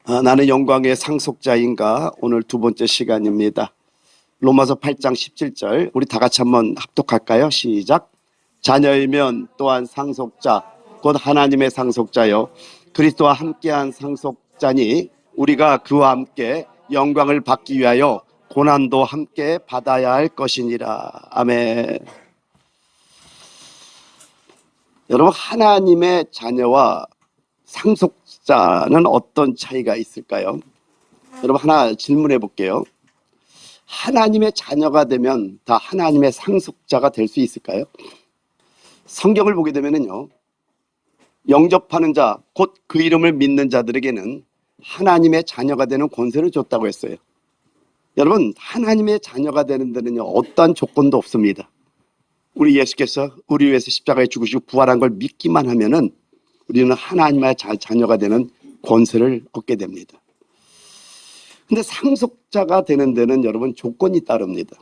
나는 영광의 상속자인가? 오늘 두 번째 시간입니다. 로마서 8장 17절 우리 다 같이 한번 합독할까요? 시작. 자녀이면 또한 상속자 곧 하나님의 상속자요 그리스도와 함께한 상속자니 우리가 그와 함께 영광을 받기 위하여 고난도 함께 받아야 할 것이니라. 아멘. 여러분, 하나님의 자녀와 상속자는 어떤 차이가 있을까요? 여러분, 하나 질문해 볼게요. 하나님의 자녀가 되면 다 하나님의 상속자가 될 수 있을까요? 성경을 보게 되면요, 영접하는 자, 곧 그 이름을 믿는 자들에게는 하나님의 자녀가 되는 권세를 줬다고 했어요. 여러분, 하나님의 자녀가 되는 데는요, 어떠한 조건도 없습니다. 우리 예수께서 우리 위해서 십자가에 죽으시고 부활한 걸 믿기만 하면은 우리는 하나님의 자녀가 되는 권세를 얻게 됩니다. 근데 상속자가 되는 데는 여러분 조건이 따릅니다.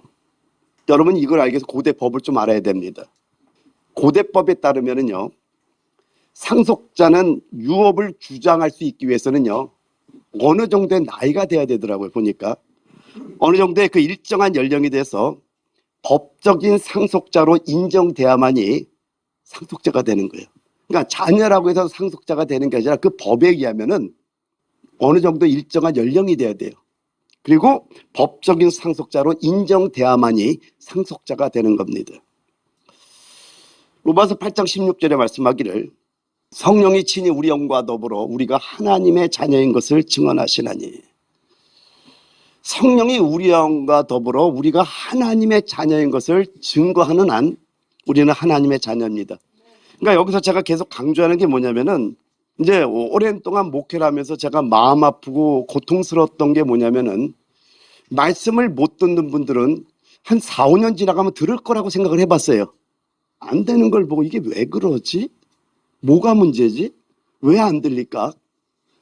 여러분 이걸 알기 위해서 고대 법을 좀 알아야 됩니다. 고대법에 따르면은요, 상속자는 유업을 주장할 수 있기 위해서는요, 어느 정도의 나이가 돼야 되더라고요. 보니까 어느 정도의 그 일정한 연령이 돼서 법적인 상속자로 인정돼야만이 상속자가 되는 거예요. 그러니까 자녀라고 해서 상속자가 되는 게 아니라 그 법에 의하면은 어느 정도 일정한 연령이 돼야 돼요. 그리고 법적인 상속자로 인정돼야만이 상속자가 되는 겁니다. 로마서 8장 16절에 말씀하기를 성령이 친히 우리 영과 더불어 우리가 하나님의 자녀인 것을 증언하시나니, 성령이 우리 영과 더불어 우리가 하나님의 자녀인 것을 증거하는 한 우리는 하나님의 자녀입니다. 그러니까 여기서 제가 계속 강조하는 게 뭐냐면은, 이제 오랜 동안 목회를 하면서 제가 마음 아프고 고통스러웠던 게 뭐냐면은, 말씀을 못 듣는 분들은 한 4, 5년 지나가면 들을 거라고 생각을 해봤어요. 안 되는 걸 보고 이게 왜 그러지? 뭐가 문제지? 왜 안 들릴까?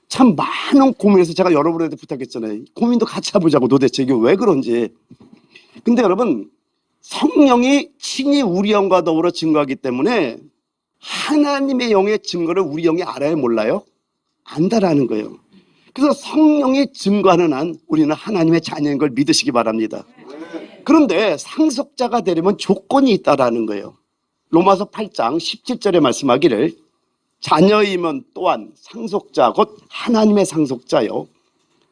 참 많은 고민해서 제가 여러분한테 부탁했잖아요. 고민도 같이 해보자고, 도대체 이게 왜 그런지. 근데 여러분, 성령이 친히 우리 영과 더불어 증거하기 때문에 하나님의 영의 증거를 우리 영이 알아요, 몰라요? 안다라는 거예요. 그래서 성령이 증거하는 한 우리는 하나님의 자녀인 걸 믿으시기 바랍니다. 그런데 상속자가 되려면 조건이 있다라는 거예요. 로마서 8장 17절에 말씀하기를 자녀이면 또한 상속자 곧 하나님의 상속자요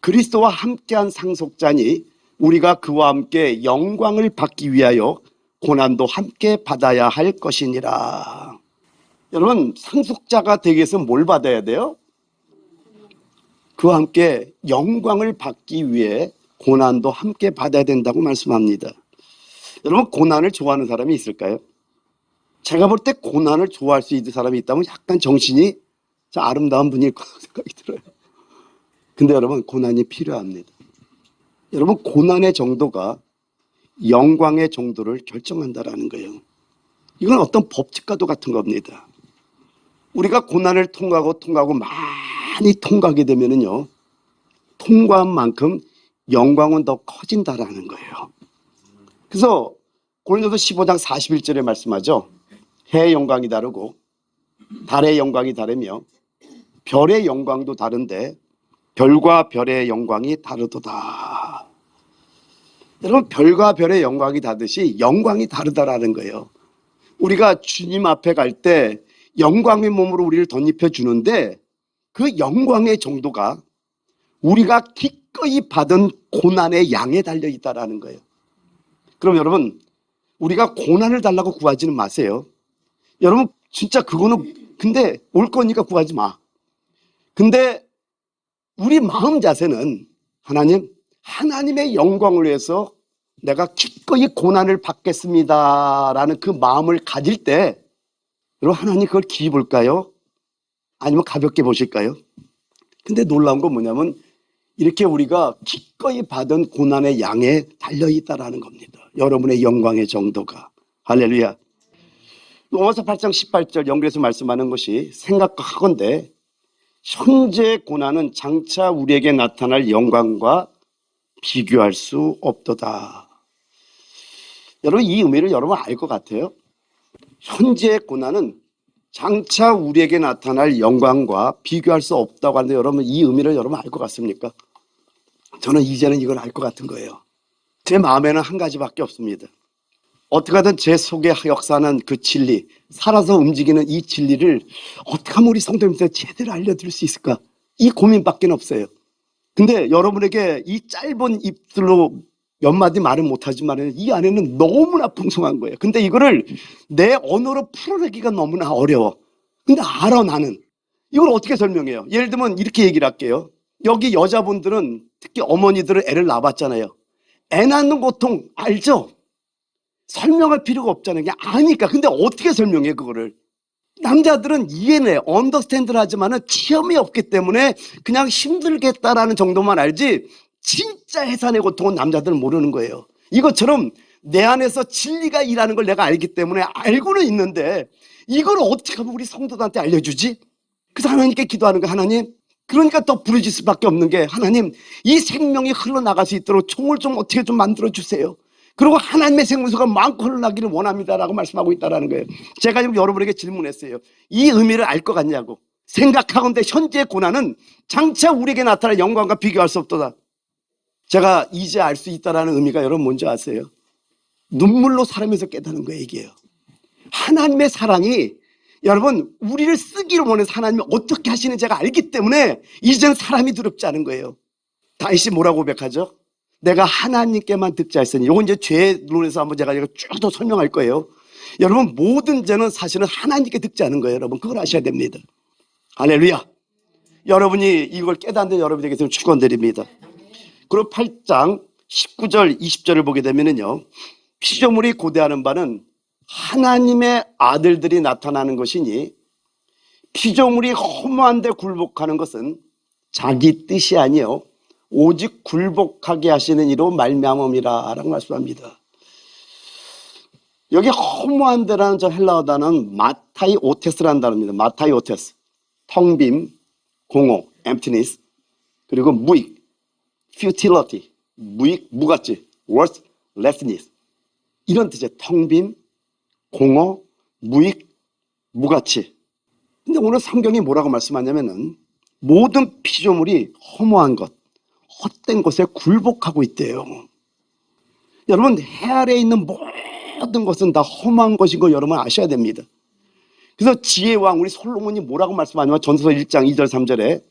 그리스도와 함께한 상속자니 우리가 그와 함께 영광을 받기 위하여 고난도 함께 받아야 할 것이니라. 여러분, 상속자가 되기 위해서 뭘 받아야 돼요? 그와 함께 영광을 받기 위해 고난도 함께 받아야 된다고 말씀합니다. 여러분, 고난을 좋아하는 사람이 있을까요? 제가 볼 때 고난을 좋아할 수 있는 사람이 있다면 약간 정신이 아름다운 분일 거라고 생각이 들어요. 근데 여러분, 고난이 필요합니다. 여러분, 고난의 정도가 영광의 정도를 결정한다라는 거예요. 이건 어떤 법칙과도 같은 겁니다. 우리가 고난을 통과하고 많이 통과하게 되면은요, 통과한 만큼 영광은 더 커진다라는 거예요. 그래서 고린도서 15장 41절에 말씀하죠. 해의 영광이 다르고 달의 영광이 다르며 별의 영광도 다른데 별과 별의 영광이 다르도다. 여러분, 별과 별의 영광이 다르듯이 영광이 다르다라는 거예요. 우리가 주님 앞에 갈 때 영광의 몸으로 우리를 덧입혀 주는데 그 영광의 정도가 우리가 기꺼이 받은 고난의 양에 달려 있다라는 거예요. 그럼 여러분, 우리가 고난을 달라고 구하지는 마세요. 여러분, 진짜 그거는 근데 올 거니까 구하지 마. 근데 우리 마음 자세는 하나님의 영광을 위해서 내가 기꺼이 고난을 받겠습니다라는 그 마음을 가질 때, 여러분, 하나님 그걸 기이 볼까요? 아니면 가볍게 보실까요? 근데 놀라운 건 뭐냐면 이렇게 우리가 기꺼이 받은 고난의 양에 달려있다라는 겁니다. 여러분의 영광의 정도가. 할렐루야. 로마서 8장 18절 연결해서 말씀하는 것이 생각하건대 현재의 고난은 장차 우리에게 나타날 영광과 비교할 수 없도다. 여러분, 이 의미를 여러분 알 것 같아요. 현재의 고난은 장차 우리에게 나타날 영광과 비교할 수 없다고 하는데 여러분 이 의미를 여러분 알 것 같습니까? 저는 이제는 이걸 알 것 같은 거예요. 제 마음에는 한 가지밖에 없습니다. 어떻게 하든 제 속에 역사하는 그 진리, 살아서 움직이는 이 진리를 어떻게 하면 우리 성도님들한테 제대로 알려드릴 수 있을까? 이 고민밖에 없어요. 근데 여러분에게 이 짧은 입술로 몇 마디 말은 못하지만 이 안에는 너무나 풍성한 거예요. 근데 이거를 내 언어로 풀어내기가 너무나 어려워. 근데 알아 나는. 이걸 어떻게 설명해요? 예를 들면 이렇게 얘기를 할게요. 여기 여자분들은 특히 어머니들은 애를 낳았잖아요. 애 낳는 고통 알죠? 설명할 필요가 없잖아요. 그냥 아니까. 근데 어떻게 설명해 그거를? 남자들은 이해는 해. 언더스탠드를 하지만은 체험이 없기 때문에 그냥 힘들겠다라는 정도만 알지 진짜 해산의 고통은 남자들은 모르는 거예요. 이것처럼 내 안에서 진리가 일하는 걸 내가 알기 때문에 알고는 있는데 이걸 어떻게 하면 우리 성도들한테 알려주지? 그래서 하나님께 기도하는 거예요. 하나님, 그러니까 더 부르짖을 수밖에 없는 게 하나님 이 생명이 흘러나갈 수 있도록 총을 좀 어떻게 좀 만들어주세요. 그리고 하나님의 생명수가 많고 흘러나기를 원합니다라고 말씀하고 있다는 거예요. 제가 지금 여러분에게 질문했어요. 이 의미를 알 것 같냐고. 생각하건대 현재의 고난은 장차 우리에게 나타날 영광과 비교할 수 없도다. 제가 이제 알 수 있다는 의미가 여러분 뭔지 아세요? 눈물로 살면서 깨닫는 거 얘기예요. 하나님의 사랑이 여러분 우리를 쓰기를 원해서 하나님이 어떻게 하시는지 제가 알기 때문에 이제는 사람이 두렵지 않은 거예요. 다윗이 뭐라고 고백하죠? 내가 하나님께만 득자했으니. 이건 이제 죄론에서 한번 제가 쭉 더 설명할 거예요. 여러분 모든 죄는 사실은 하나님께 득자하는 거예요. 여러분 그걸 아셔야 됩니다. 할렐루야. 여러분이 이걸 깨닫는 여러분에게 축원드립니다. 그리고 8장 19절 20절을 보게 되면은요, 피조물이 고대하는 바는 하나님의 아들들이 나타나는 것이니 피조물이 허무한 데 굴복하는 것은 자기 뜻이 아니요 오직 굴복하게 하시는 이로 말미암음이라 라고 말씀합니다. 여기 허무한 데라는 저 헬라어 단어는 마타이오테스라는 단어입니다. 마타이오테스, 텅빔, 공허, emptiness, 그리고 무익, futility, 무익, 무가치, worthlessness, 이런 뜻이에요. 텅빔, 공허, 무익, 무가치. 근데 오늘 성경이 뭐라고 말씀하냐면은 모든 피조물이 허무한 것, 헛된 것에 굴복하고 있대요. 여러분 해 아래에 있는 모든 것은 다 험한 것인 거 여러분 아셔야 됩니다. 그래서 지혜의 왕 우리 솔로몬이 뭐라고 말씀하냐면 전도서 1장 2절 3절에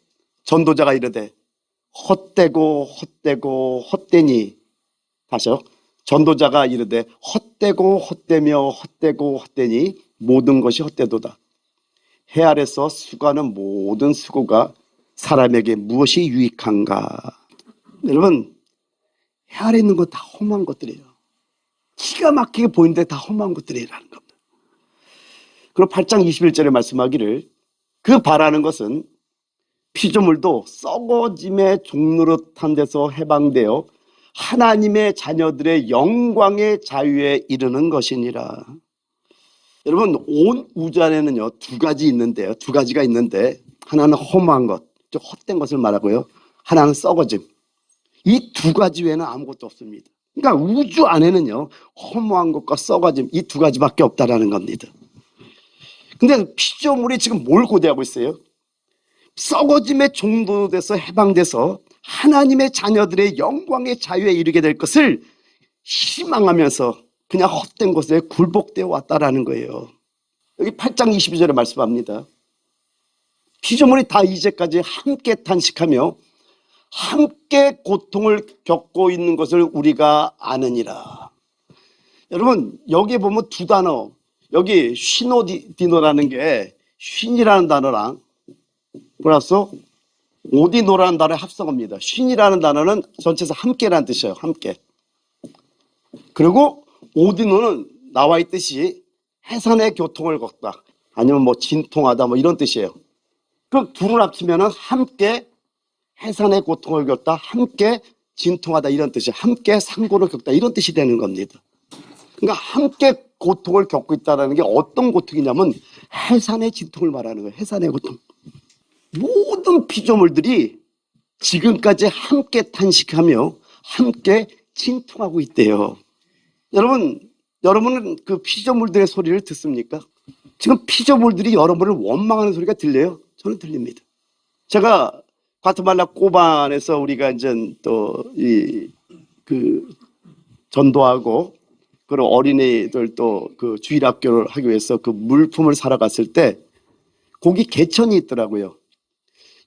전도자가 이르되 헛되고 헛되고 헛되니, 다시요. 전도자가 이르되 헛되고 헛되며 헛되고 헛되니 모든 것이 헛되도다. 해 아래서 수고하는 모든 수고가 사람에게 무엇이 유익한가? 여러분 해 아래 있는 건 다 험한 것들이에요. 기가 막히게 보이는데 다 험한 것들이라는 겁니다. 그리고 8장 21절에 말씀하기를 그 바라는 것은 피조물도 썩어짐의 종노릇한 데서 해방되어 하나님의 자녀들의 영광의 자유에 이르는 것이니라. 여러분 온 우주 안에는요 두 가지 있는데요. 두 가지가 있는데 하나는 허무한 것, 즉 헛된 것을 말하고요. 하나는 썩어짐. 이 두 가지 외에는 아무것도 없습니다. 그러니까 우주 안에는요 허무한 것과 썩어짐 이 두 가지밖에 없다라는 겁니다. 근데 피조물이 지금 뭘 고대하고 있어요? 썩어짐의 종도돼서 해방돼서 하나님의 자녀들의 영광의 자유에 이르게 될 것을 희망하면서 그냥 헛된 것에 굴복되어 왔다라는 거예요. 여기 8장 22절에 말씀합니다. 피조물이 다 이제까지 함께 탄식하며 함께 고통을 겪고 있는 것을 우리가 아느니라. 여러분 여기에 보면 두 단어, 여기 쉬노디노라는 게 쉰이라는 단어랑 플러스 오디노라는 단어의 합성어입니다. 쉰이라는 단어는 전체에서 함께라는 뜻이에요. 함께. 그리고 오디노는 나와 있듯이 해산의 교통을 걷다 아니면 뭐 진통하다 뭐 이런 뜻이에요. 그 둘을 합치면은 함께 해산의 고통을 겪다, 함께 진통하다 이런 뜻이에요. 함께 상고를 겪다 이런 뜻이 되는 겁니다. 그러니까 함께 고통을 겪고 있다는 게 어떤 고통이냐면 해산의 진통을 말하는 거예요. 해산의 고통. 모든 피조물들이 지금까지 함께 탄식하며 함께 진통하고 있대요. 여러분은 그 피조물들의 소리를 듣습니까? 지금 피조물들이 여러분을 원망하는 소리가 들려요? 저는 들립니다. 제가 과테말라 꼬반에서 우리가 이제 또 그 전도하고 그리고 어린이들 또 그 주일학교를 하기 위해서 그 물품을 사러 갔을 때 거기 개천이 있더라고요.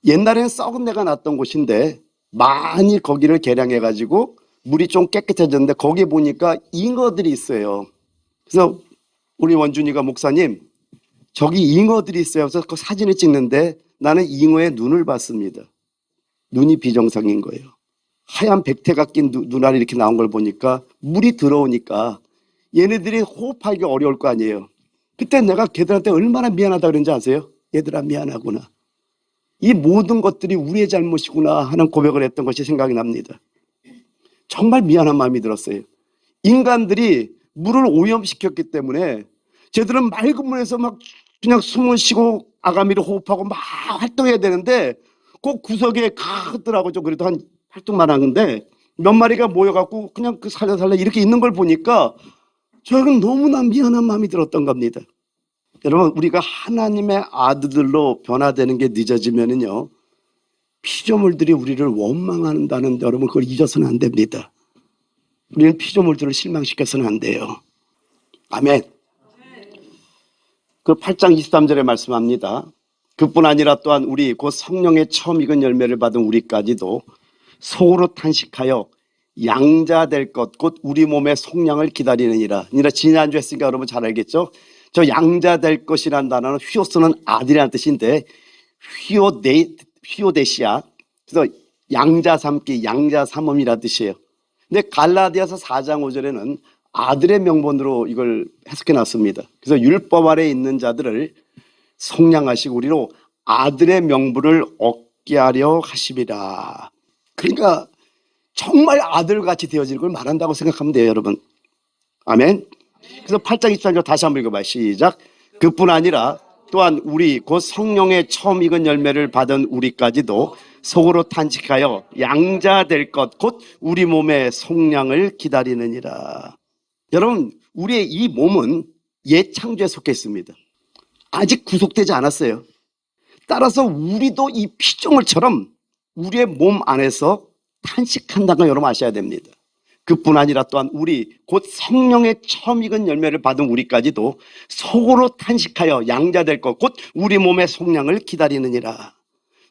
옛날에는 썩은 내가 났던 곳인데 많이 거기를 개량해 가지고 물이 좀 깨끗해졌는데 거기에 보니까 잉어들이 있어요. 그래서 우리 원준이가 목사님 저기 잉어들이 있어요. 그래서 그 사진을 찍는데 나는 잉어의 눈을 봤습니다. 눈이 비정상인 거예요. 하얀 백태가 낀 눈알이 이렇게 나온 걸 보니까 물이 들어오니까 얘네들이 호흡하기 어려울 거 아니에요. 그때 내가 걔들한테 얼마나 미안하다 그랬는지 아세요? 얘들아 미안하구나. 이 모든 것들이 우리의 잘못이구나 하는 고백을 했던 것이 생각이 납니다. 정말 미안한 마음이 들었어요. 인간들이 물을 오염시켰기 때문에 쟤들은 맑은 물에서 막 그냥 숨을 쉬고 아가미로 호흡하고 막 활동해야 되는데 그 구석에 가더라고. 좀 그래도 한 활동만 하는데 몇 마리가 모여갖고 그냥 그 살려살려 이렇게 있는 걸 보니까 저는 너무나 미안한 마음이 들었던 겁니다. 여러분 우리가 하나님의 아들들로 변화되는 게 늦어지면은요 피조물들이 우리를 원망한다는데 여러분 그걸 잊어서는 안 됩니다. 우리는 피조물들을 실망시켜서는 안 돼요. 아멘. 그 8장 23절에 말씀합니다. 그뿐 아니라 또한 우리 곧 성령의 처음 익은 열매를 받은 우리까지도 속으로 탄식하여 양자 될 것 곧 우리 몸의 속량을 기다리느니라. 지난주 했으니까 여러분 잘 알겠죠? 저 양자 될 것이라는 단어는 휘오스는 아들이라는 뜻인데 휘오데시아. 그래서 양자 삼기, 양자 삼음이라는 뜻이에요. 근데 갈라디아서 4장 5절에는 아들의 명분으로 이걸 해석해 놨습니다. 그래서 율법 아래 있는 자들을 속량하시고 우리로 아들의 명분을 얻게 하려 하심이라. 그러니까 정말 아들같이 되어지는 걸 말한다고 생각하면 돼요, 여러분. 아멘. 그래서 8장 23절 다시 한번 읽어봐요. 시작. 그뿐 아니라 또한 우리 곧 성령의 처음 익은 열매를 받은 우리까지도 속으로 탄식하여 양자 될 것 곧 우리 몸의 속량을 기다리느니라. 여러분 우리의 이 몸은 옛 창조에 속해 있습니다. 아직 구속되지 않았어요. 따라서 우리도 이 피조물처럼 우리의 몸 안에서 탄식한다는 걸 여러분 아셔야 됩니다. 그뿐 아니라 또한 우리 곧 성령의 처음 익은 열매를 받은 우리까지도 속으로 탄식하여 양자될 것 곧 우리 몸의 속량을 기다리느니라.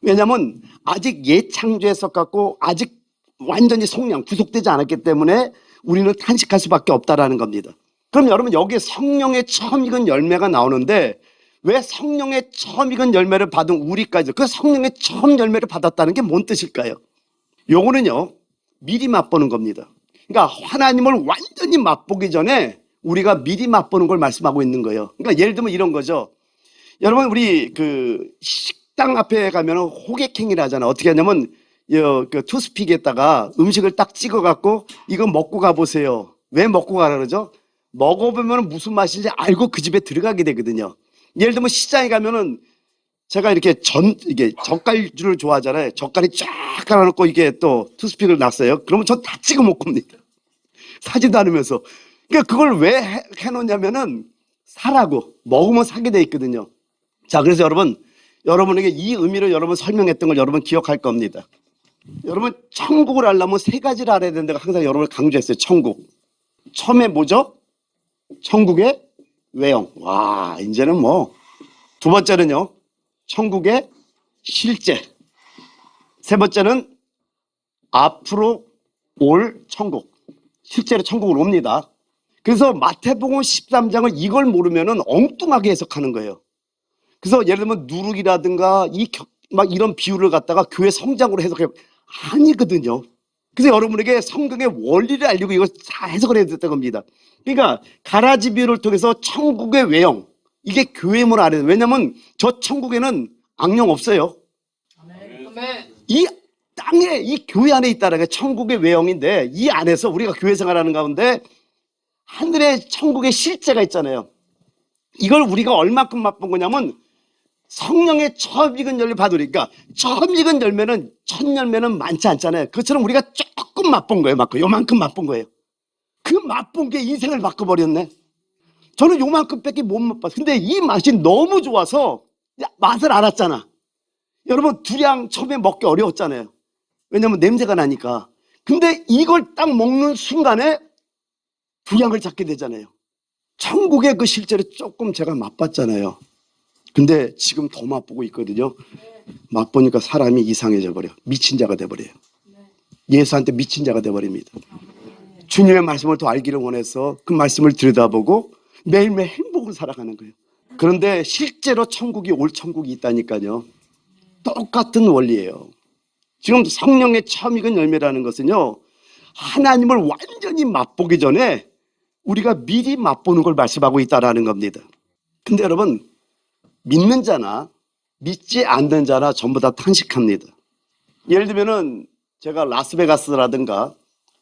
왜냐하면 아직 옛 창조에 속갖고 아직 완전히 속량 구속되지 않았기 때문에 우리는 탄식할 수밖에 없다라는 겁니다. 그럼 여러분 여기에 성령의 처음 익은 열매가 나오는데 왜 성령의 처음 익은 열매를 받은 우리까지 그 성령의 처음 열매를 받았다는 게 뭔 뜻일까요? 요거는요 미리 맛보는 겁니다. 그러니까 하나님을 완전히 맛보기 전에 우리가 미리 맛보는 걸 말씀하고 있는 거예요. 그러니까 예를 들면 이런 거죠. 여러분 우리 그 식당 앞에 가면 호객행위를 하잖아요. 어떻게 하냐면 그 투스픽에다가 음식을 딱 찍어갖고 이거 먹고 가보세요. 왜 먹고 가라 그러죠? 먹어보면 무슨 맛인지 알고 그 집에 들어가게 되거든요. 예를 들면 시장에 가면은 제가 이렇게 이게 젓갈주를 좋아하잖아요. 젓갈이 쫙 깔아놓고 이게 또 투스픽을 놨어요. 그러면 전 다 찍어 먹습니다. 사지도 않으면서. 그러니까 그걸 왜 해놓냐면은 사라고 먹으면 사게 돼 있거든요. 자, 그래서 여러분에게 이 의미를 여러분 설명했던 걸 여러분 기억할 겁니다. 여러분 천국을 알려면 세 가지를 알아야 된다고 항상 여러분을 강조했어요. 천국. 처음에 뭐죠? 천국의 외형. 와, 이제는 뭐. 두 번째는요. 천국의 실제. 세 번째는 앞으로 올 천국. 실제로 천국을 옵니다. 그래서 마태복음 13장을 이걸 모르면은 엉뚱하게 해석하는 거예요. 그래서 예를 들면 누룩이라든가 막 이런 비유를 갖다가 교회 성장으로 해석해 아니거든요. 그래서 여러분에게 성경의 원리를 알리고 이걸 다 해석을 해야 됐던 겁니다. 그러니까 가라지 비유를 통해서 천국의 외형 이게 교회문을 알아야 돼요. 왜냐하면 저 천국에는 악령 없어요. 이 땅에 이 교회 안에 있다는 게 천국의 외형인데 이 안에서 우리가 교회 생활하는 가운데 하늘의 천국의 실제가 있잖아요. 이걸 우리가 얼마큼 맛본 거냐면 성령의 처음 익은 열매 받으니까 처음 익은 열매는 첫 열매는 많지 않잖아요. 그것처럼 우리가 조금 맛본 거예요. 요만큼 맛본 거예요. 그 맛본 게 인생을 바꿔버렸네. 저는 요만큼밖에 못 맛봤어요. 근데 이 맛이 너무 좋아서 맛을 알았잖아. 여러분 두량 처음에 먹기 어려웠잖아요. 왜냐면 냄새가 나니까. 근데 이걸 딱 먹는 순간에 두량을 잡게 되잖아요. 천국의 그 실제로 조금 제가 맛봤잖아요. 근데 지금 더 맛보고 있거든요. 맛보니까 사람이 이상해져 버려. 미친 자가 돼버려요. 예수한테 미친 자가 돼버립니다. 주님의 말씀을 더 알기를 원해서 그 말씀을 들여다보고 매일매일 행복을 살아가는 거예요. 그런데 실제로 천국이 올 천국이 있다니까요. 똑같은 원리예요. 지금 성령의 처음 익은 열매라는 것은요, 하나님을 완전히 맛보기 전에 우리가 미리 맛보는 걸 말씀하고 있다라는 겁니다. 근데 여러분, 믿는 자나 믿지 않는 자나 전부 다 탄식합니다. 예를 들면은 제가 라스베가스라든가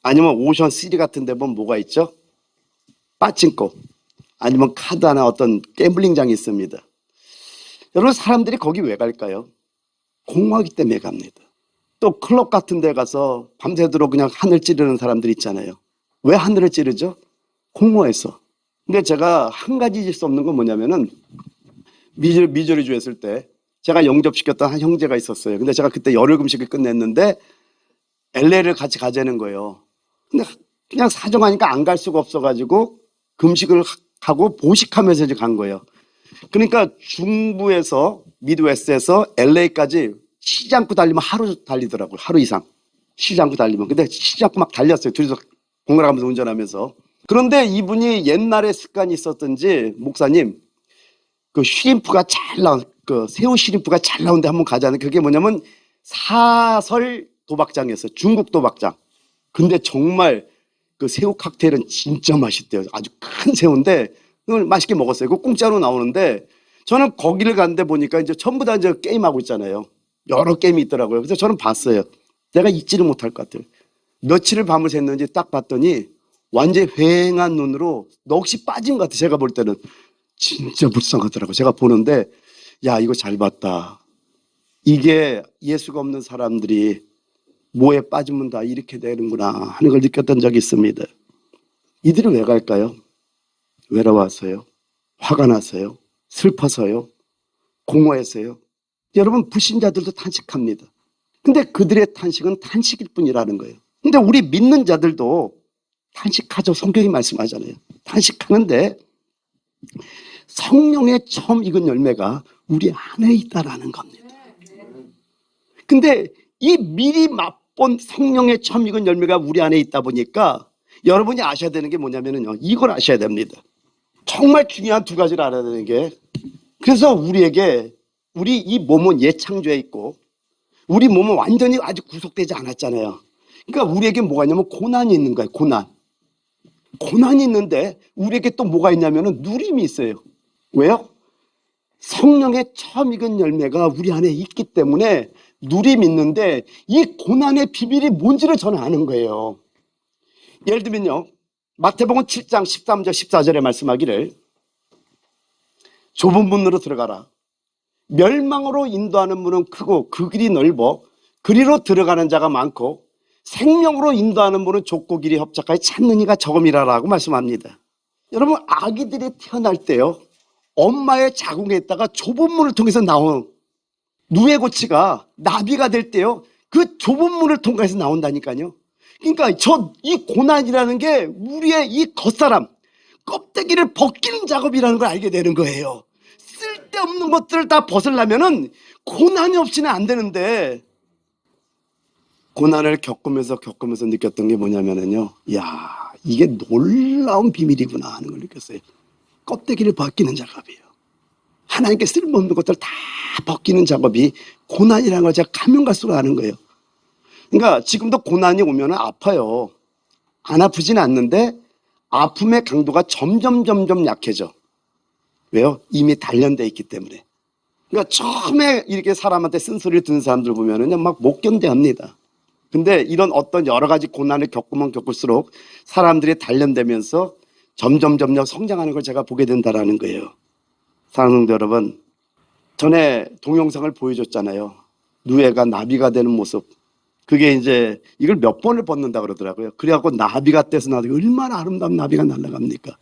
아니면 오션3 같은 데 보면 뭐가 있죠? 빠찡코 아니면 카드 하나 어떤 갬블링장이 있습니다. 여러분, 사람들이 거기 왜 갈까요? 공허하기 때문에 갑니다. 또 클럽 같은 데 가서 밤새도록 그냥 하늘 찌르는 사람들 있잖아요. 왜 하늘을 찌르죠? 공허해서. 근데 제가 한 가지 잊을 수 없는 건 뭐냐면은 미주리 주에 있을 때 제가 영접시켰던 한 형제가 있었어요. 근데 제가 그때 열흘 금식을 끝냈는데 LA를 같이 가자는 거예요. 근데 그냥 사정하니까 안 갈 수가 없어가지고 금식을 하고 보식하면서 이제 간 거예요. 그러니까 중부에서 미드웨스트에서 LA까지 쉬지 않고 달리면 하루 달리더라고요. 하루 이상 쉬지 않고 달리면. 근데 쉬지 않고 막 달렸어요. 둘이서 번갈아 가면서 운전하면서. 그런데 이분이 옛날에 습관이 있었던지 목사님 그 쉬림프가 잘 나온 그 새우 쉬림프가 잘 나오는데 한번 가자는 그게 뭐냐면 사설 도박장이었어요. 중국 도박장. 근데 정말 그 새우 칵테일은 진짜 맛있대요. 아주 큰 새우인데 그걸 맛있게 먹었어요. 그 공짜로 나오는데 저는 거기를 갔는데 보니까 이제 전부 다 이제 게임하고 있잖아요. 여러 게임이 있더라고요. 그래서 저는 봤어요. 내가 잊지를 못할 것 같아요. 며칠을 밤을 샜는지 딱 봤더니 완전히 휑한 눈으로 넋이 빠진 것 같아요. 제가 볼 때는 진짜 불쌍하더라고요. 제가 보는데 야, 이거 잘 봤다. 이게 예수가 없는 사람들이 뭐에 빠지면 다 이렇게 되는구나 하는 걸 느꼈던 적이 있습니다. 이들이 왜 갈까요? 외로워서요? 화가 나서요? 슬퍼서요? 공허해서요? 여러분, 불신자들도 탄식합니다. 근데 그들의 탄식은 탄식일 뿐이라는 거예요. 근데 우리 믿는 자들도 탄식하죠. 성경이 말씀하잖아요. 탄식하는데 성령의 처음 익은 열매가 우리 안에 있다라는 겁니다. 근데 이 미리 맛본 성령의 처음 익은 열매가 우리 안에 있다 보니까 여러분이 아셔야 되는 게 뭐냐면요. 이걸 아셔야 됩니다. 정말 중요한 두 가지를 알아야 되는 게, 그래서 우리에게 우리 이 몸은 예창조에 있고 우리 몸은 완전히 아직 구속되지 않았잖아요. 그러니까 우리에게 뭐가 있냐면 고난이 있는 거예요. 고난이 있는데 우리에게 또 뭐가 있냐면 누림이 있어요. 왜요? 성령의 처음 익은 열매가 우리 안에 있기 때문에 누림이 있는데 이 고난의 비밀이 뭔지를 저는 아는 거예요. 예를 들면요, 마태복음 7장 13절 14절에 말씀하기를 좁은 문으로 들어가라. 멸망으로 인도하는 문은 크고 그 길이 넓어 그리로 들어가는 자가 많고 생명으로 인도하는 문은 좁고 길이 협착하여 찾는 이가 적음이라라고 말씀합니다. 여러분, 아기들이 태어날 때요, 엄마의 자궁에 있다가 좁은 문을 통해서 나온 누에고치가 나비가 될 때요, 그 좁은 문을 통과해서 나온다니까요. 그러니까 이 고난이라는 게 우리의 이 겉사람 껍데기를 벗기는 작업이라는 걸 알게 되는 거예요. 쓸데없는 것들을 다 벗으려면은 고난이 없이는 안 되는데, 고난을 겪으면서 느꼈던 게 뭐냐면은요, 야, 이게 놀라운 비밀이구나 하는 걸 느꼈어요. 껍데기를 벗기는 작업이에요. 하나님께 쓸모없는 것들 다 벗기는 작업이 고난이라는 걸 제가 가면 갈수록 아는 거예요. 그러니까 지금도 고난이 오면 아파요. 안 아프진 않는데 아픔의 강도가 점점 약해져. 왜요? 이미 단련돼 있기 때문에. 그러니까 처음에 이렇게 사람한테 쓴소리를 듣는 사람들 보면은 막 못 견뎌합니다. 근데 이런 어떤 여러 가지 고난을 겪으면 겪을수록 사람들이 단련되면서 점점 성장하는 걸 제가 보게 된다라는 거예요. 사랑하는 성도 여러분, 전에 동영상을 보여줬잖아요. 누에가 나비가 되는 모습. 그게 이제 이걸 몇 번을 벗는다 그러더라고요. 그래갖고 나비가 떼서 나도 얼마나 아름다운 나비가 날아갑니까?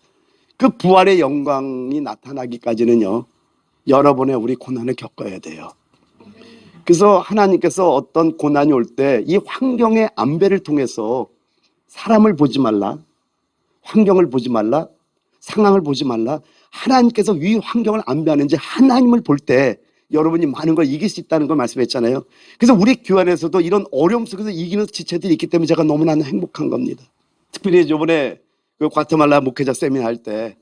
그 부활의 영광이 나타나기까지는요, 여러 번의 우리 고난을 겪어야 돼요. 그래서 하나님께서 어떤 고난이 올 때 이 환경의 안배를 통해서 사람을 보지 말라, 환경을 보지 말라, 상황을 보지 말라, 하나님께서 위 환경을 안배하는지 하나님을 볼 때 여러분이 많은 걸 이길 수 있다는 걸 말씀했잖아요. 그래서 우리 교회 안에서도 이런 어려움 속에서 이기는 지체들이 있기 때문에 제가 너무나 행복한 겁니다. 특별히 이번에 그 과테말라 목회자 세미나 할 때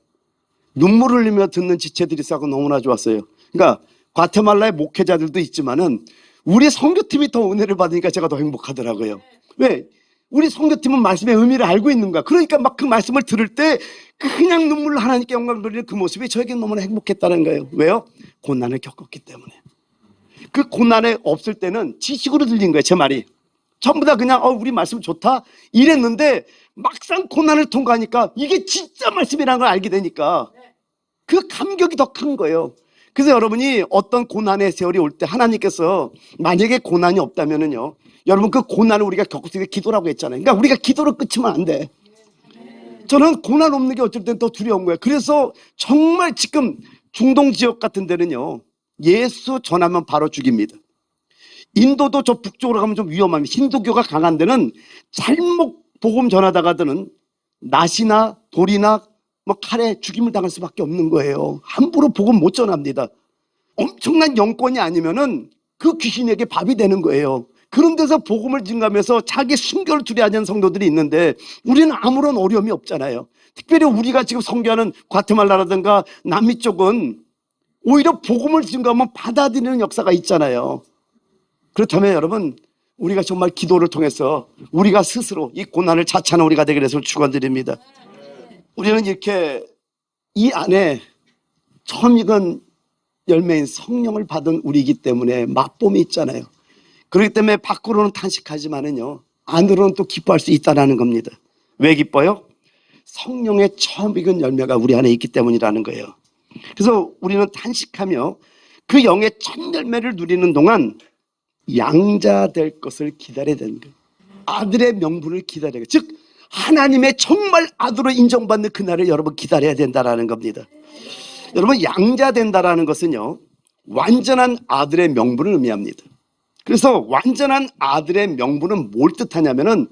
눈물을 흘리며 듣는 지체들이 있어서 너무나 좋았어요. 그러니까 과테말라의 목회자들도 있지만은 우리 선교팀이 더 은혜를 받으니까 제가 더 행복하더라고요. 왜? 우리 선교팀은 말씀의 의미를 알고 있는 거야. 그러니까 막 그 말씀을 들을 때 그냥 눈물로 하나님께 영광 돌리는 그 모습이 저에게 너무나 행복했다는 거예요. 왜요? 고난을 겪었기 때문에. 그 고난에 없을 때는 지식으로 들린 거예요. 제 말이 전부 다 그냥 우리 말씀 좋다 이랬는데 막상 고난을 통과하니까 이게 진짜 말씀이라는 걸 알게 되니까 그 감격이 더 큰 거예요. 그래서 여러분이 어떤 고난의 세월이 올 때 하나님께서 만약에 고난이 없다면은요, 여러분 그 고난을 우리가 겪을 때 기도라고 했잖아요. 그러니까 우리가 기도로 끝이면 안 돼. 저는 고난 없는 게 어쩔 땐 더 두려운 거예요. 그래서 정말 지금 중동 지역 같은 데는요, 예수 전하면 바로 죽입니다. 인도도 저 북쪽으로 가면 좀 위험합니다. 힌두교가 강한 데는 잘못 복음 전하다가는 낫이나 돌이나 뭐 칼에 죽임을 당할 수밖에 없는 거예요. 함부로 복음 못 전합니다. 엄청난 영권이 아니면은 그 귀신에게 밥이 되는 거예요. 그런 데서 복음을 증가하면서 자기 순교를 두려워하는 성도들이 있는데 우리는 아무런 어려움이 없잖아요. 특별히 우리가 지금 선교하는 과테말라라든가 남미 쪽은 오히려 복음을 증가하면 받아들이는 역사가 있잖아요. 그렇다면 여러분, 우리가 정말 기도를 통해서 우리가 스스로 이 고난을 자처하는 우리가 되게 해서 축원드립니다. 우리는 이렇게 이 안에 처음 익은 열매인 성령을 받은 우리이기 때문에 맛봄이 있잖아요. 그렇기 때문에 밖으로는 탄식하지만은요, 안으로는 또 기뻐할 수 있다는 겁니다. 왜 기뻐요? 성령의 처음 익은 열매가 우리 안에 있기 때문이라는 거예요. 그래서 우리는 탄식하며 그 영의 첫 열매를 누리는 동안 양자 될 것을 기다려야 되는 거예요. 아들의 명분을 기다려야 돼요. 즉 하나님의 정말 아들로 인정받는 그날을 여러분 기다려야 된다는 겁니다. 여러분, 양자 된다라는 것은요, 완전한 아들의 명분을 의미합니다. 그래서 완전한 아들의 명분은 뭘 뜻하냐면은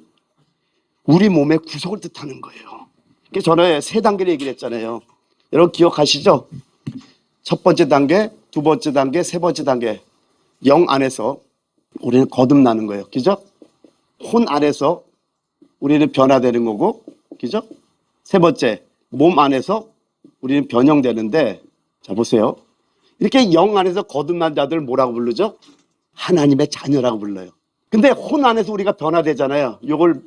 우리 몸의 구속을 뜻하는 거예요. 그래서 전에 세 단계를 얘기를 했잖아요. 여러분 기억하시죠? 첫 번째 단계, 두 번째 단계, 세 번째 단계. 영 안에서 우리는 거듭나는 거예요. 그죠? 혼 안에서 우리는 변화되는 거고, 그죠? 세 번째, 몸 안에서 우리는 변형되는데, 자 보세요. 이렇게 영 안에서 거듭난 자들 뭐라고 부르죠? 하나님의 자녀라고 불러요. 근데 혼 안에서 우리가 변화되잖아요. 이걸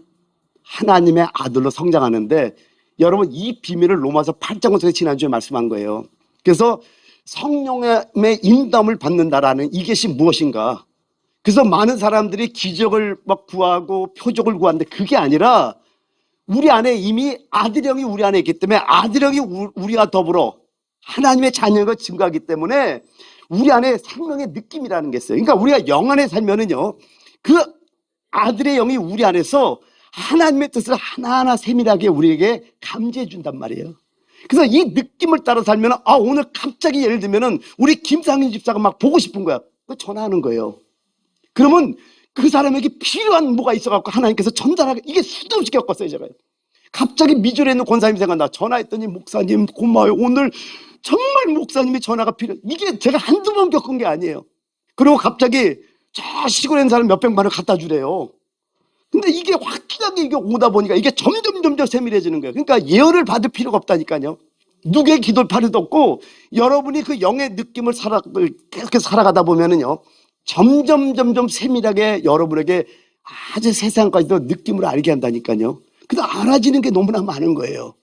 하나님의 아들로 성장하는데, 여러분 이 비밀을 로마서 8장에서 지난주에 말씀한 거예요. 그래서 성령의 인도함을 받는다라는 이것이 무엇인가? 그래서 많은 사람들이 기적을 막 구하고 표적을 구하는데 그게 아니라 우리 안에 이미 아들형이 우리 안에 있기 때문에 아들형이 우리와 더불어 하나님의 자녀가 증가하기 때문에 우리 안에 생명의 느낌이라는 게 있어요. 그러니까 우리가 영 안에 살면은요, 그 아들의 영이 우리 안에서 하나님의 뜻을 하나하나 세밀하게 우리에게 감지해 준단 말이에요. 그래서 이 느낌을 따라 살면 오늘 갑자기 예를 들면은 우리 김상인 집사가 막 보고 싶은 거야. 그 전화하는 거예요. 그러면 그 사람에게 필요한 뭐가 있어갖고 하나님께서 전달하게, 이게 수도 없이 겪었어요, 제가. 갑자기 미주리에 있는 권사님이 생각나. 전화했더니 목사님 고마워요. 오늘 정말 목사님이 전화가 필요해. 이게 제가 한두 번 겪은 게 아니에요. 그리고 갑자기 저 시골에 있는 사람 몇백만 원 갖다 주래요. 근데 이게 확실하게 이게 오다 보니까 이게 점점 세밀해지는 거예요. 그러니까 예언을 받을 필요가 없다니까요. 누구의 기도를 필요도 없고 여러분이 그 영의 느낌을 계속해서 살아가다 보면은요, 점점 세밀하게 여러분에게 아주 세상까지도 느낌으로 알게 한다니까요. 그래서 알아지는 게 너무나 많은 거예요.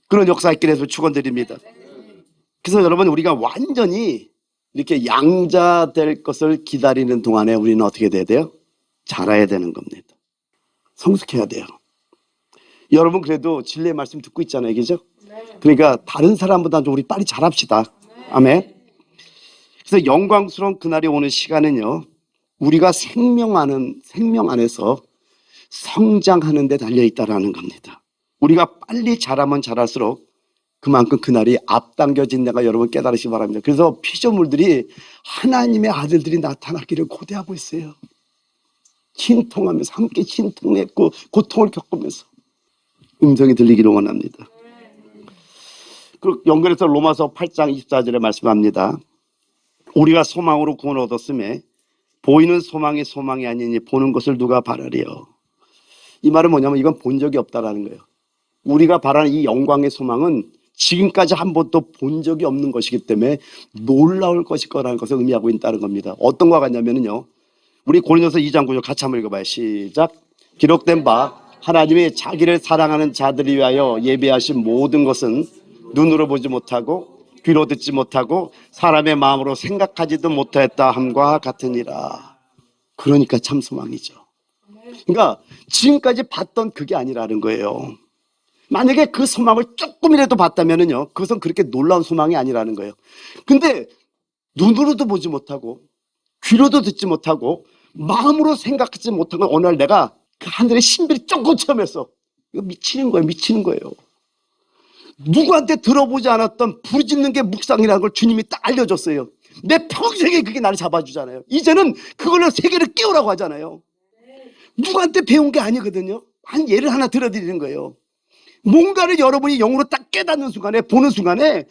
그런 역사 있기를 해서 축원드립니다. 그래서 여러분, 우리가 완전히 이렇게 양자 될 것을 기다리는 동안에 우리는 어떻게 돼야 돼요? 자라야 되는 겁니다. 성숙해야 돼요. 여러분 그래도 진리의 말씀 듣고 있잖아요, 그죠? 그러니까 다른 사람보다 좀 우리 빨리 자랍시다. 아멘. 그래서 영광스러운 그날이 오는 시간은요, 우리가 생명 안에서 성장하는 데 달려 있다라는 겁니다. 우리가 빨리 자라면 자랄수록 그만큼 그날이 앞당겨진다가 여러분 깨달으시기 바랍니다. 그래서 피조물들이 하나님의 아들들이 나타나기를 고대하고 있어요. 신통하면서 함께 신통했고 고통을 겪으면서 음성이 들리기를 원합니다. 그리고 연결해서 로마서 8장 24절에 말씀합니다. 우리가 소망으로 구원을 얻었음에 보이는 소망이 소망이 아니니 보는 것을 누가 바라리요. 이 말은 뭐냐면 이건 본 적이 없다라는 거예요. 우리가 바라는 이 영광의 소망은 지금까지 한 번도 본 적이 없는 것이기 때문에 놀라울 것일 거라는 것을 의미하고 있다는 겁니다. 어떤 거 같냐면요, 우리 고린도서 2장 9절 같이 한번 읽어봐요. 시작. 기록된 바 하나님이 자기를 사랑하는 자들을 위하여 예비하신 모든 것은 눈으로 보지 못하고 귀로 듣지 못하고 사람의 마음으로 생각하지도 못하였다 함과 같으니라. 그러니까 참 소망이죠. 그러니까 지금까지 봤던 그게 아니라는 거예요. 만약에 그 소망을 조금이라도 봤다면요, 그것은 그렇게 놀라운 소망이 아니라는 거예요. 근데 눈으로도 보지 못하고 귀로도 듣지 못하고 마음으로 생각하지 못한 건 어느 날 내가 그 하늘의 신비를 조금 체험했어. 이거 미치는 거예요. 미치는 거예요. 누구한테 들어보지 않았던 부르짖는 게 묵상이라는 걸 주님이 딱 알려줬어요. 내 평생에 그게 나를 잡아주잖아요. 이제는 그걸로 세계를 깨우라고 하잖아요. 누구한테 배운 게 아니거든요. 한 예를 하나 들어드리는 거예요. 뭔가를 여러분이 영으로 딱 깨닫는 순간에, 보는 순간에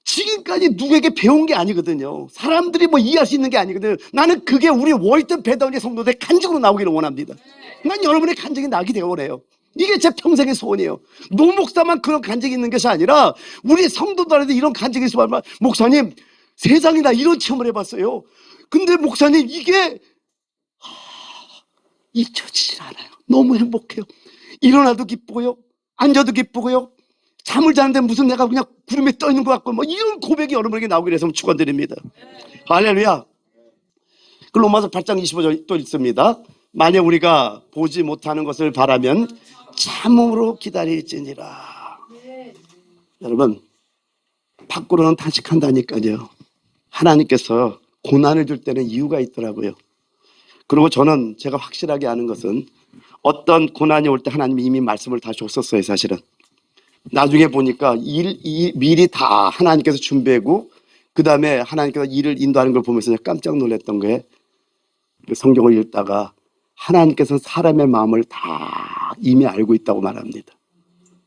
지금까지 누구에게 배운 게 아니거든요. 사람들이 뭐 이해할 수 있는 게 아니거든요. 나는 그게 우리 월든 배다운의 성도들의 간증으로 나오기를 원합니다. 난 여러분의 간증이 나게 되어 오래요. 이게 제 평생의 소원이에요. 노 목사만 그런 간증이 있는 것이 아니라 우리 성도들한테 이런 간증이 있으면, 목사님 세상에 나 이런 체험을 해봤어요. 근데 목사님 이게 잊혀지질 않아요. 너무 행복해요. 일어나도 기쁘고요, 앉아도 기쁘고요, 잠을 자는데 무슨 내가 그냥 구름에 떠 있는 것 같고, 뭐 이런 고백이 여러분에게 나오기를 해서 축원드립니다. 할렐루야. 그 로마서 8장 25절 또 읽습니다. 만약 우리가 보지 못하는 것을 바라면 참음으로 기다릴지니라. 여러분, 밖으로는 탄식한다니까요. 하나님께서 고난을 줄 때는 이유가 있더라고요. 그리고 저는 제가 확실하게 아는 것은 어떤 고난이 올 때 하나님이 이미 말씀을 다 줬었어요. 사실은 나중에 보니까 미리 다 하나님께서 준비하고 그 다음에 하나님께서 일을 인도하는 걸 보면서 깜짝 놀랐던 거예요. 성경을 읽다가 하나님께서는 사람의 마음을 다 이미 알고 있다고 말합니다.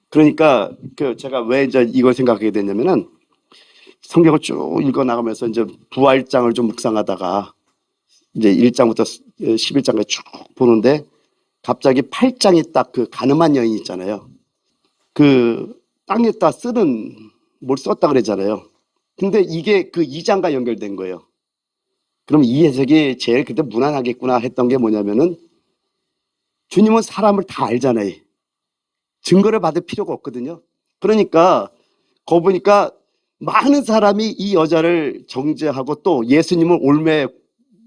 그러니까 제가 왜 이제 이걸 생각하게 됐냐면은 성경을 쭉 읽어 나가면서 이제 부활장을 좀 묵상하다가 이제 1장부터 11장까지 쭉 보는데 갑자기 8장이 딱 그 가늠한 여인 있잖아요. 그 땅에다 쓰는 뭘 썼다 그러잖아요. 근데 이게 그 2장과 연결된 거예요. 그럼 이 해석이 제일 그때 무난하겠구나 했던 게 뭐냐면은 주님은 사람을 다 알잖아요. 증거를 받을 필요가 없거든요. 그러니까 거기 보니까 많은 사람이 이 여자를 정죄하고 또 예수님을 올매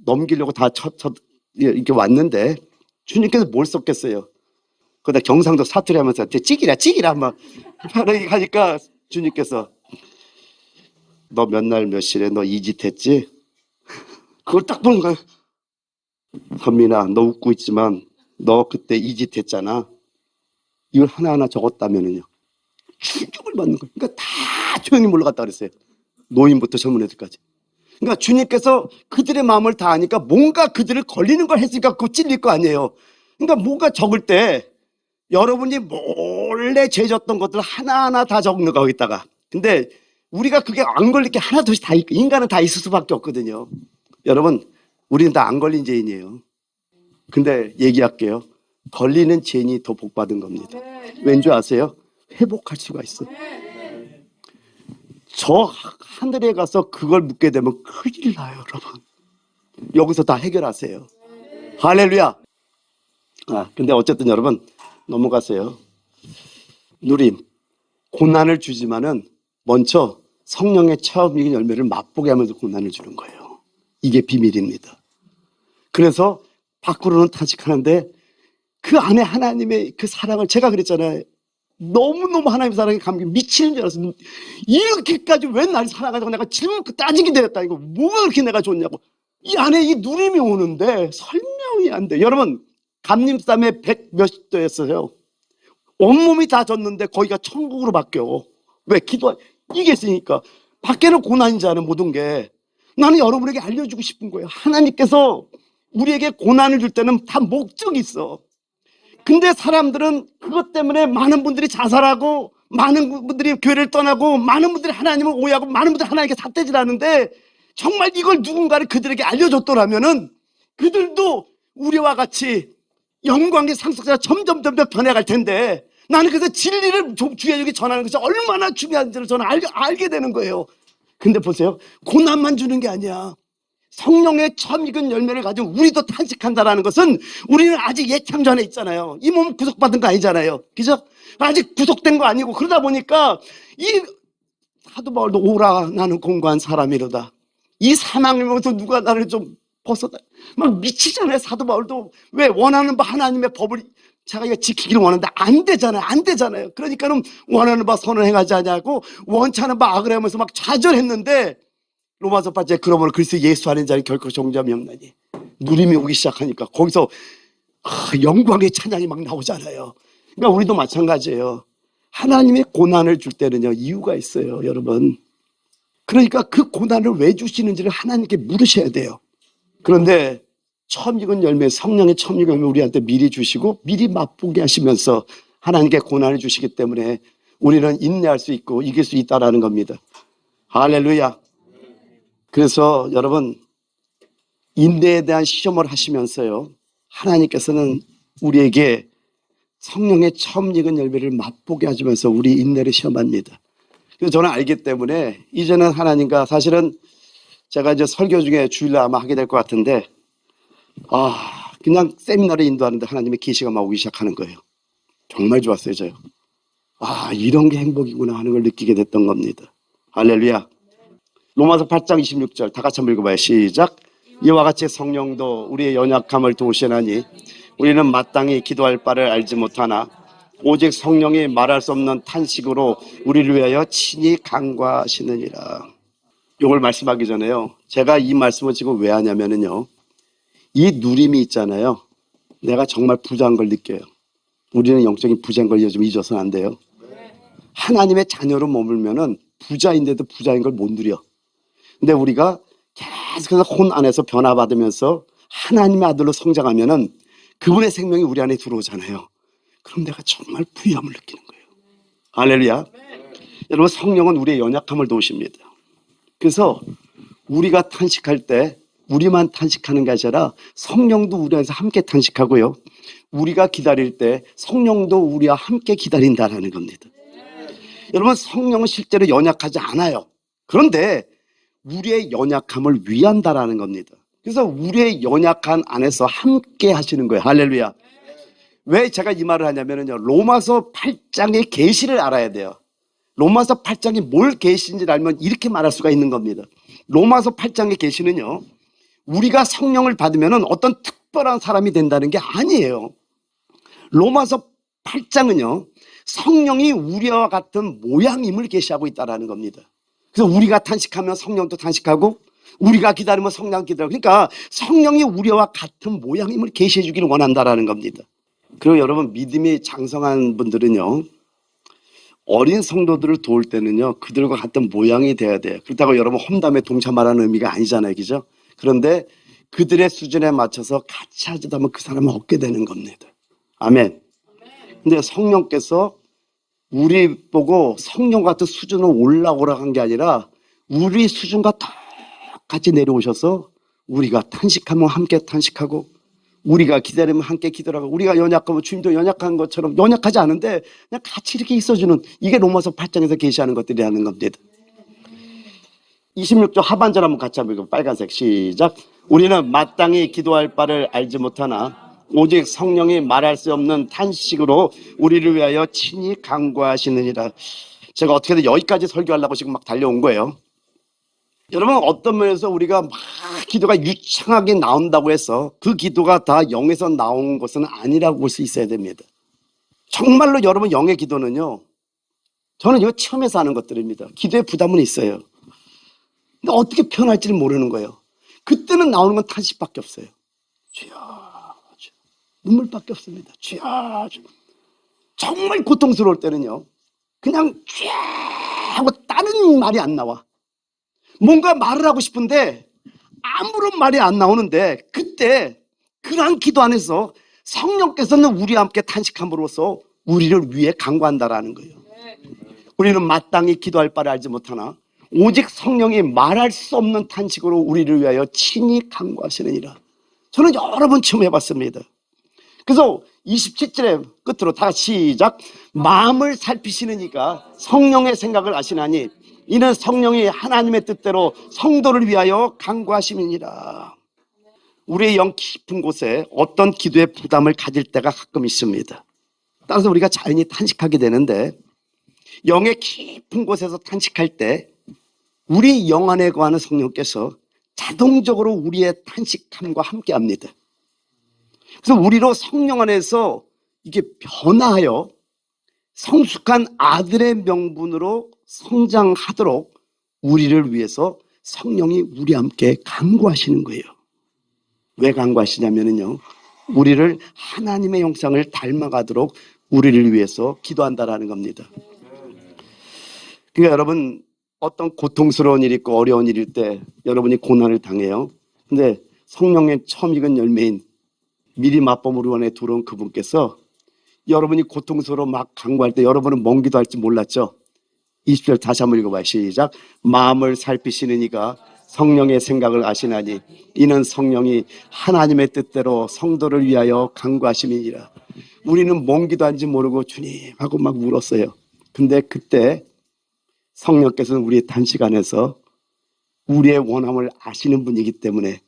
넘기려고 다 이렇게 왔는데 주님께서 뭘 썼겠어요? 그러다 경상도 사투리 하면서 찌기라 막 하니까 주님께서 너 몇 날 몇 시에 너 이 짓 했지? 그걸 딱 보는 거야. 현민아, 너 웃고 있지만 너 그때 이 짓 했잖아. 이걸 하나하나 적었다면은요, 충격을 받는 거예요. 그러니까 다 조용히 물러갔다 그랬어요. 노인부터 젊은 애들까지. 그러니까 주님께서 그들의 마음을 다 아니까 뭔가 그들을 걸리는 걸 했으니까 그거 찔릴 거 아니에요. 그러니까 뭔가 적을 때 여러분이 몰래 죄졌던 것들 하나하나 다 적는 거기다가. 근데 우리가 그게 안 걸릴 게 하나둘씩 다 있고, 인간은 다 있을 수밖에 없거든요. 여러분, 우리는 다 안 걸린 죄인이에요. 근데 얘기할게요. 걸리는 죄인이 더 복받은 겁니다. 왠지 아세요? 회복할 수가 있어요. 저 하늘에 가서 그걸 묻게 되면 큰일 나요, 여러분. 여기서 다 해결하세요. 할렐루야. 근데 어쨌든 여러분 넘어가세요. 누림, 고난을 주지만은 먼저 성령의 체험적인 열매를 맛보게 하면서 고난을 주는 거예요. 이게 비밀입니다. 그래서 밖으로는 탄식하는데 그 안에 하나님의 그 사랑을, 제가 그랬잖아요. 너무너무 하나님 사랑에 감기 미치는 줄 알았어요. 이렇게까지 왜 날 사랑하자고 내가 질문 따지게 되었다. 이거 뭐가 그렇게 내가 좋냐고. 이 안에 이 누림이 오는데 설명이 안 돼. 여러분, 감림산에 100 몇십 도였어요. 온몸이 다 졌는데 거기가 천국으로 바뀌어. 왜? 이게 있으니까. 밖에는 고난이잖아, 모든 게. 나는 여러분에게 알려주고 싶은 거예요. 하나님께서 우리에게 고난을 줄 때는 다 목적이 있어. 근데 사람들은 그것 때문에 많은 분들이 자살하고, 많은 분들이 교회를 떠나고, 많은 분들이 하나님을 오해하고, 많은 분들이 하나님께 삿대질하는데, 정말 이걸 누군가를 그들에게 알려줬더라면은 그들도 우리와 같이 영광의 상속자가 점점 변해갈 텐데, 나는 그래서 진리를 주에게 전하는 것이 얼마나 중요한지를 저는 알게 되는 거예요. 근데 보세요, 고난만 주는 게 아니야. 성령의 처음 익은 열매를 가지고 우리도 탄식한다라는 것은 우리는 아직 예창조 안에 있잖아요. 이 몸 구속받은 거 아니잖아요. 그죠? 아직 구속된 거 아니고, 그러다 보니까 이 사도 바울도 오라 나는 공고한 사람이로다. 이 사망을 보면서 누가 나를 좀 벗어다. 막 미치잖아요. 사도 바울도. 왜? 원하는 바 하나님의 법을 자기가 지키기를 원하는데 안 되잖아요. 그러니까는 원하는 바 선을 행하지 않냐고, 원치 않은 바 악을 하면서 막 좌절했는데, 로마서 8장에 그러므로 그리스도 예수 안에 자는 결코 정죄함이 없나니, 누림이 오기 시작하니까 거기서 영광의 찬양이 막 나오잖아요. 그러니까 우리도 마찬가지예요. 하나님의 고난을 줄 때는요, 이유가 있어요, 여러분. 그러니까 그 고난을 왜 주시는지를 하나님께 물으셔야 돼요. 그런데 처음 익은 열매, 성령의 처음 익은 열매 우리한테 미리 주시고 미리 맛보게 하시면서 하나님께 고난을 주시기 때문에 우리는 인내할 수 있고 이길 수 있다라는 겁니다. 할렐루야. 그래서 여러분, 인내에 대한 시험을 하시면서요, 하나님께서는 우리에게 성령의 처음 익은 열매를 맛보게 하시면서 우리 인내를 시험합니다. 그래서 저는 알기 때문에 이제는 하나님과, 사실은 제가 이제 설교 중에 주일날 아마 하게 될 것 같은데, 그냥 세미나를 인도하는데 하나님의 계시가 막 오기 시작하는 거예요. 정말 좋았어요, 저요. 이런 게 행복이구나 하는 걸 느끼게 됐던 겁니다. 할렐루야. 로마서 8장 26절 다 같이 한번 읽어봐요. 시작. 이와 같이 성령도 우리의 연약함을 도우시나니 우리는 마땅히 기도할 바를 알지 못하나 오직 성령이 말할 수 없는 탄식으로 우리를 위하여 친히 간구하시느니라. 이걸 말씀하기 전에요, 제가 이 말씀을 지금 왜 하냐면요, 이 누림이 있잖아요, 내가 정말 부자인 걸 느껴요. 우리는 영적인 부자인 걸 요즘 잊어서는 안 돼요. 하나님의 자녀로 머물면은 부자인데도 부자인 걸 못 누려. 근데 우리가 계속해서 혼 안에서 변화받으면서 하나님의 아들로 성장하면은 그분의 생명이 우리 안에 들어오잖아요. 그럼 내가 정말 부유함을 느끼는 거예요. 할렐루야. 여러분, 성령은 우리의 연약함을 도우십니다. 그래서 우리가 탄식할 때 우리만 탄식하는 게 아니라 성령도 우리 안에서 함께 탄식하고요, 우리가 기다릴 때 성령도 우리와 함께 기다린다라는 겁니다. 여러분, 성령은 실제로 연약하지 않아요. 그런데 우리의 연약함을 위한다라는 겁니다. 그래서 우리의 연약한 안에서 함께 하시는 거예요. 할렐루야. 왜 제가 이 말을 하냐면요, 로마서 8장의 계시를 알아야 돼요. 로마서 8장이 뭘 계시인지를 알면 이렇게 말할 수가 있는 겁니다. 로마서 8장의 계시는요, 우리가 성령을 받으면 어떤 특별한 사람이 된다는 게 아니에요. 로마서 8장은요, 성령이 우리와 같은 모양임을 계시하고 있다는 겁니다. 그래서 우리가 탄식하면 성령도 탄식하고, 우리가 기다리면 성령 기다리고, 그러니까 성령이 우리와 같은 모양임을 계시해 주기를 원한다는 겁니다. 그리고 여러분, 믿음이 장성한 분들은요, 어린 성도들을 도울 때는요, 그들과 같은 모양이 돼야 돼요. 그렇다고 여러분 험담에 동참하라는 의미가 아니잖아요, 그죠? 그런데 그들의 수준에 맞춰서 같이 하다 보면 그 사람을 얻게 되는 겁니다. 아멘. 근데 성령께서 우리 보고 성령 같은 수준으로 올라오라 한 게 아니라 우리 수준과 똑같이 내려오셔서 우리가 탄식하면 함께 탄식하고, 우리가 기다리면 함께 기도하고, 우리가 연약하면 주님도 연약한 것처럼 연약하지 않은데 그냥 같이 이렇게 있어주는, 이게 로마서 8장에서 계시하는 것들이라는 겁니다. 26절 하반절 한번 같이 한번 읽어. 빨간색 시작. 우리는 마땅히 기도할 바를 알지 못하나 오직 성령이 말할 수 없는 탄식으로 우리를 위하여 친히 간구하시느니라. 제가 어떻게든 여기까지 설교하려고 지금 막 달려온 거예요. 여러분, 어떤 면에서 우리가 막 기도가 유창하게 나온다고 해서 그 기도가 다 영에서 나온 것은 아니라고 볼 수 있어야 됩니다. 정말로 여러분, 영의 기도는요, 저는 이거 체험해서 하는 것들입니다. 기도에 부담은 있어요. 근데 어떻게 표현할지를 모르는 거예요. 그때는 나오는 건 탄식밖에 없어요. 주여, 주여. 눈물밖에 없습니다. 주여, 주여. 정말 고통스러울 때는요, 그냥 주여 하고 다른 말이 안 나와. 뭔가 말을 하고 싶은데 아무런 말이 안 나오는데, 그때 그러한 기도 안에서 성령께서는 우리와 함께 탄식함으로써 우리를 위해 간구한다라는 거예요. 우리는 마땅히 기도할 바를 알지 못하나 오직 성령이 말할 수 없는 탄식으로 우리를 위하여 친히 간구하시느니라. 저는 여러 번 체험해 봤습니다. 그래서 27절에 끝으로 다 시작. 마음을 살피시는 이가 성령의 생각을 아시나니 이는 성령이 하나님의 뜻대로 성도를 위하여 간구하심이니라. 우리의 영 깊은 곳에 어떤 기도의 부담을 가질 때가 가끔 있습니다. 따라서 우리가 자연히 탄식하게 되는데, 영의 깊은 곳에서 탄식할 때 우리 영 안에 거하는 성령께서 자동적으로 우리의 탄식함과 함께 합니다. 그래서 우리로 성령 안에서 이게 변화하여 성숙한 아들의 명분으로 성장하도록 우리를 위해서 성령이 우리와 함께 간구하시는 거예요. 왜 간구하시냐면요, 우리를 하나님의 형상을 닮아가도록 우리를 위해서 기도한다라는 겁니다. 그러니까 여러분, 어떤 고통스러운 일이 있고 어려운 일일 때 여러분이 고난을 당해요. 근데 성령의 처음 익은 열매인 미리 맛보물 원에 들어온 그분께서 여러분이 고통스러워 막 간구할 때 여러분은 먼 기도할지 몰랐죠. 20절 다시 한번 읽어봐요. 시작. 마음을 살피시는 이가 성령의 생각을 아시나니 이는 성령이 하나님의 뜻대로 성도를 위하여 간구하심이니라. 우리는 먼 기도한지 모르고 주님 하고 막 울었어요. 근데 그때 성령께서는 우리의 단식 안에서 우리의 원함을 아시는 분이기 때문에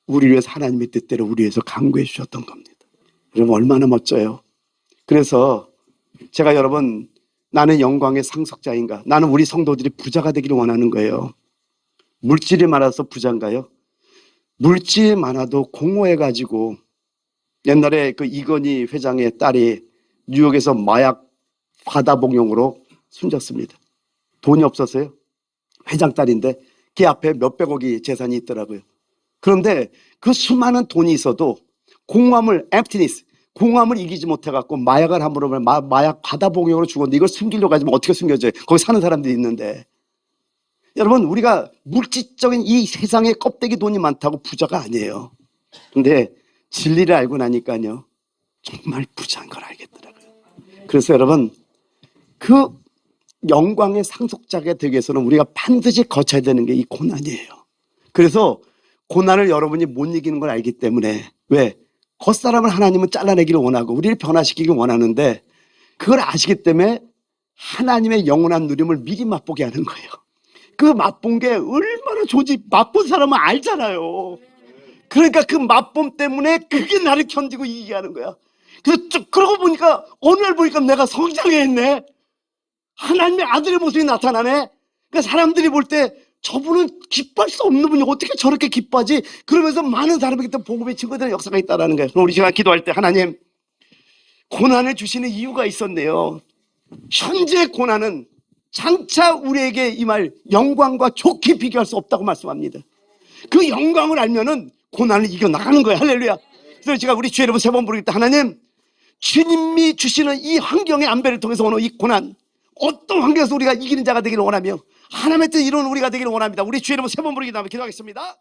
우리를 위해서 하나님의 뜻대로 우리 위해서 간구해 주셨던 겁니다. 여러분, 얼마나 멋져요. 그래서 제가 여러분, 나는 영광의 상속자인가, 나는 우리 성도들이 부자가 되기를 원하는 거예요. 물질이 많아서 부자인가요? 물질이 많아도 공허해가지고, 옛날에 그 이건희 회장의 딸이 뉴욕에서 마약 과다복용으로 숨졌습니다. 돈이 없었어요. 회장 딸인데 걔 앞에 몇백억이 재산이 있더라고요. 그런데 그 수많은 돈이 있어도 공허함을, emptiness, 공허함을 이기지 못해갖고 마약을 함으로 마약 과다복용으로 죽었는데, 이걸 숨기려고 하지만 어떻게 숨겨져요? 거기 사는 사람들이 있는데. 여러분, 우리가 물질적인 이 세상에 껍데기 돈이 많다고 부자가 아니에요. 근데 진리를 알고 나니까요, 정말 부자인 걸 알겠더라고요. 그래서 여러분, 그 영광의 상속자가 되기 위해서는 우리가 반드시 거쳐야 되는 게 이 고난이에요. 그래서 고난을 여러분이 못 이기는 걸 알기 때문에, 왜? 겉사람을 하나님은 잘라내기를 원하고 우리를 변화시키길 원하는데, 그걸 아시기 때문에 하나님의 영원한 누림을 미리 맛보게 하는 거예요. 그 맛본 게 얼마나 좋은지 맛본 사람은 알잖아요. 그러니까 그 맛봄 때문에 그게 나를 견디고 이기게 하는 거야. 그래서 쭉 그러고 보니까 어느 날 보니까 내가 성장해 있네. 하나님의 아들의 모습이 나타나네. 그러니까 사람들이 볼 때 저분은 기뻐할 수 없는 분이 어떻게 저렇게 기뻐하지? 그러면서 많은 사람에게 또 복음의 증거되는 역사가 있다는 거예요. 그럼 우리 제가 기도할 때 하나님, 고난을 주시는 이유가 있었네요. 현재 고난은 장차 우리에게 임할 영광과 좋게 비교할 수 없다고 말씀합니다. 그 영광을 알면은 고난을 이겨나가는 거예요. 할렐루야. 그래서 제가 우리 주 여러분 3번 부르겠다. 하나님, 주님이 주시는 이 환경의 안배를 통해서 오는 이 고난, 어떤 환경에서 우리가 이기는 자가 되기를 원하며 하나님의 뜻 이루는 우리가 되기를 원합니다. 우리 주 여러분 3번 부르기 다음에 기도하겠습니다.